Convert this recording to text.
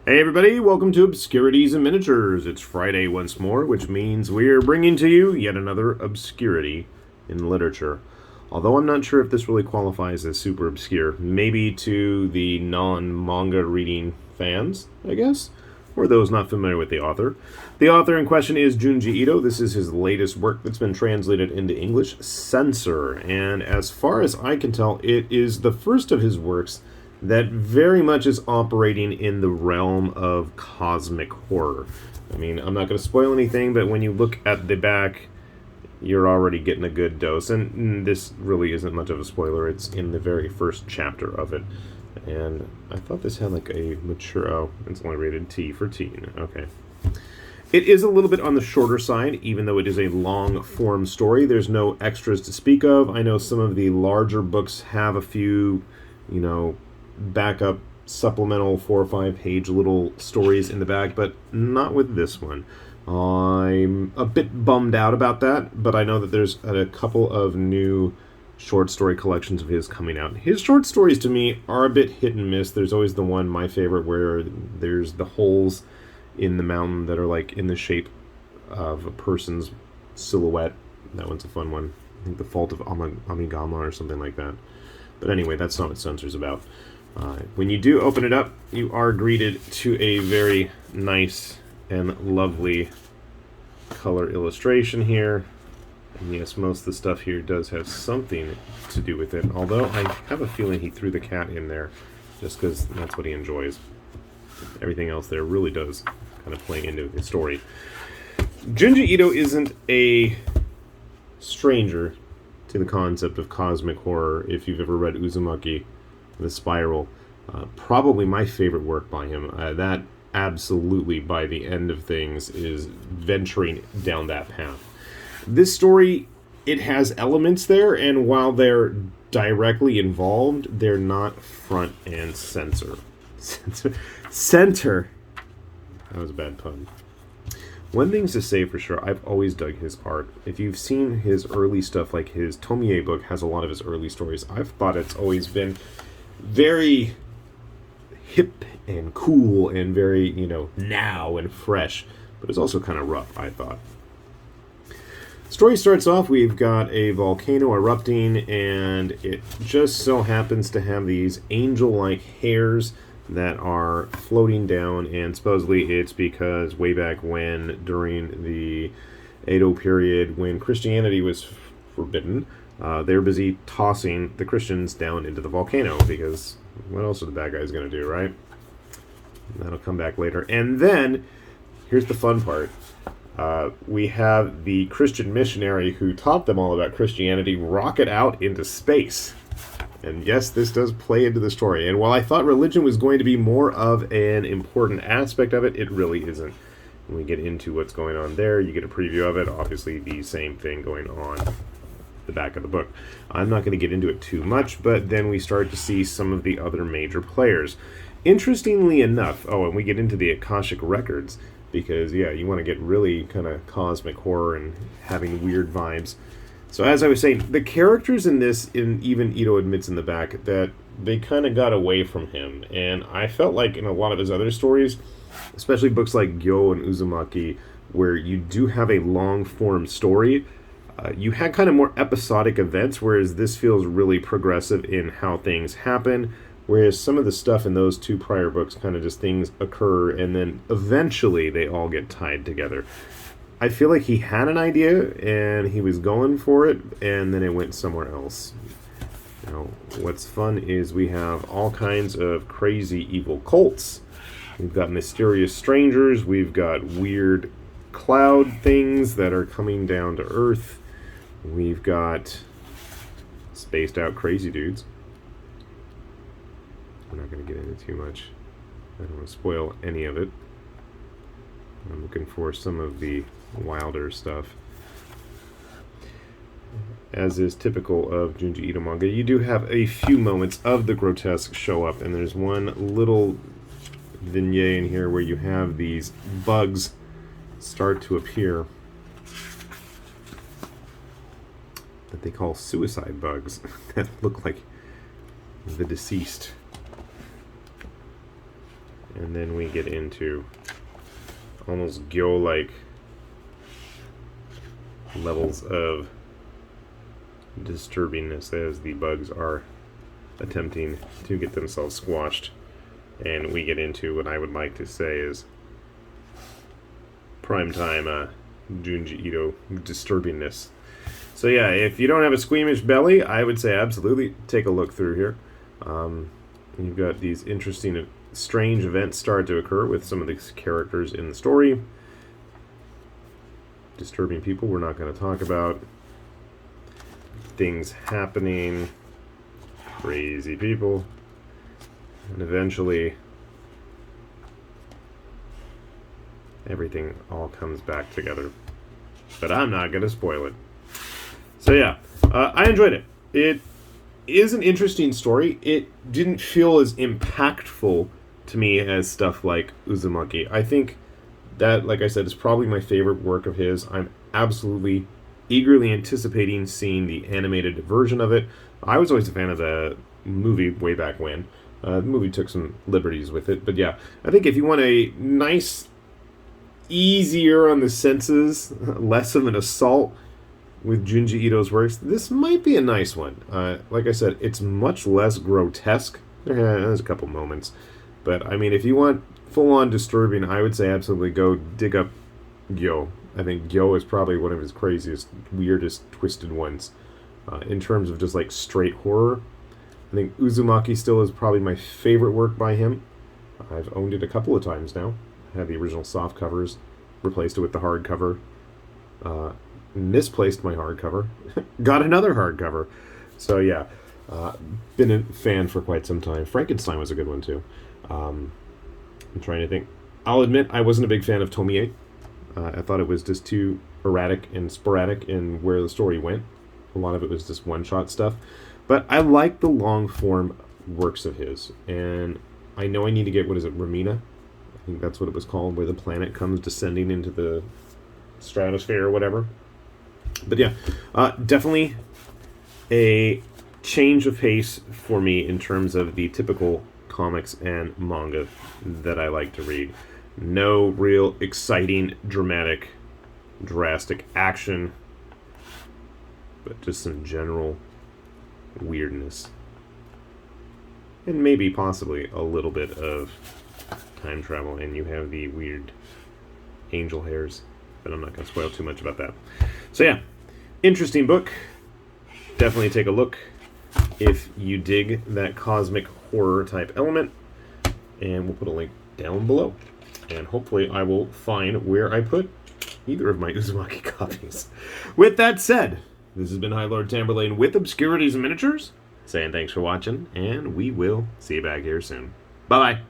Hey everybody, welcome to Obscurities and Miniatures. It's Friday once more, which means we're bringing to you yet another obscurity in literature. Although I'm not sure if this really qualifies as super obscure. Maybe to the non-manga reading fans, I guess, or those not familiar with the author. The author in question is Junji Ito. This is his latest work that's been translated into English, Censor. And as far as I can tell, it is the first of his works that very much is operating in the realm of cosmic horror. I mean, I'm not going to spoil anything, but when you look at the back, you're already getting a good dose. And this really isn't much of a spoiler. It's in the very first chapter of it. And I thought this had like a mature... Oh, it's only rated T for teen. Okay. It is a little bit on the shorter side, even though it is a long-form story. There's no extras to speak of. I know some of the larger books have a few, backup supplemental 4 or 5 page little stories in the back, but not with this one. I'm a bit bummed out about that, but I know that there's a couple of new short story collections of his coming out. His short stories to me are a bit hit and miss. There's always the one, my favorite, where there's the holes in the mountain that are like in the shape of a person's silhouette. That one's a fun one. I think The Fault of Amigama or something like that. But anyway, that's not what Censor's about. When you do open it up, you are greeted to a very nice and lovely color illustration here. And yes, most of the stuff here does have something to do with it, although I have a feeling he threw the cat in there just because that's what he enjoys. Everything else there really does kind of play into his story. Junji Ito isn't a stranger to the concept of cosmic horror. If you've ever read Uzumaki, The Spiral, probably my favorite work by him. That absolutely, by the end of things, is venturing down that path. This story, it has elements there, and while they're directly involved, they're not front and center. Center. That was a bad pun. One thing's to say for sure, I've always dug his art. If you've seen his early stuff, like his Tomie book has a lot of his early stories, I've thought it's always been very hip and cool and very, now and fresh. But it's also kind of rough, I thought. The story starts off, we've got a volcano erupting, and it just so happens to have these angel-like hairs that are floating down, and supposedly it's because way back when, during the Edo period, when Christianity was forbidden, they were busy tossing the Christians down into the volcano, because what else are the bad guys going to do, right? That'll come back later. And then, here's the fun part. We have the Christian missionary who taught them all about Christianity rocket out into space. And yes, this does play into the story. And while I thought religion was going to be more of an important aspect of it, it really isn't. When we get into what's going on there, you get a preview of it. Obviously, the same thing going on the back of the book. I'm not going to get into it too much, but then we start to see some of the other major players. Interestingly enough, and we get into the Akashic Records, because, you want to get really kind of cosmic horror and having weird vibes. So as I was saying, the characters in this, even Ito admits in the back, that they kind of got away from him. And I felt like in a lot of his other stories, especially books like Gyo and Uzumaki, where you do have a long-form story, you had kind of more episodic events, whereas this feels really progressive in how things happen, whereas some of the stuff in those 2 prior books kind of just things occur, and then eventually they all get tied together. I feel like he had an idea, and he was going for it, and then it went somewhere else. What's fun is we have all kinds of crazy evil cults. We've got mysterious strangers. We've got weird cloud things that are coming down to Earth. We've got spaced out crazy dudes. We're not going to get into too much. I don't want to spoil any of it. I'm looking for some of the wilder stuff. As is typical of Junji Ito manga, you do have a few moments of the grotesque show up, and there's one little vignette in here where you have these bugs start to appear that they call suicide bugs that look like the deceased. And then we get into almost Gyo-like levels of disturbingness as the bugs are attempting to get themselves squashed. And we get into what I would like to say is primetime Junji Ito disturbingness. So yeah, if you don't have a squeamish belly, I would say absolutely take a look through here. You've got these interesting, strange events start to occur with some of these characters in the story. Disturbing people we're not going to talk about. Things happening. Crazy people. And eventually, everything all comes back together. But I'm not going to spoil it. So yeah, I enjoyed it. It is an interesting story. It didn't feel as impactful to me as stuff like Uzumaki. I think that, like I said, is probably my favorite work of his. I'm absolutely eagerly anticipating seeing the animated version of it. I was always a fan of the movie way back when. The movie took some liberties with it. But yeah, I think if you want a nice, easier on the senses, less of an assault with Junji Ito's works, this might be a nice one. Like I said, it's much less grotesque. There's a couple moments. But, I mean, if you want full-on disturbing, I would say absolutely go dig up Gyo. I think Gyo is probably one of his craziest, weirdest, twisted ones. In terms of just, like, straight horror, I think Uzumaki still is probably my favorite work by him. I've owned it a couple of times now. I had the original soft covers, replaced it with the hardcover. Misplaced my hardcover, got another hardcover. So yeah, been a fan for quite some time. Frankenstein was a good one too. I'm trying to think. I'll admit I wasn't a big fan of Tomie. I thought it was just too erratic and sporadic in where the story went. A lot of it was just one-shot stuff. But I like the long-form works of his. And I know I need to get, what is it, Ramina? I think that's what it was called, where the planet comes descending into the stratosphere or whatever. But yeah, definitely a change of pace for me in terms of the typical comics and manga that I like to read. No real exciting, dramatic, drastic action, but just some general weirdness. And maybe possibly a little bit of time travel, and you have the weird angel hairs, but I'm not going to spoil too much about that. So yeah, interesting book. Definitely take a look if you dig that cosmic horror type element, and we'll put a link down below. And hopefully I will find where I put either of my Uzumaki copies. With that said, this has been High Lord Tamberlane with Obscurities and Miniatures, saying thanks for watching, and we will see you back here soon. Bye-bye.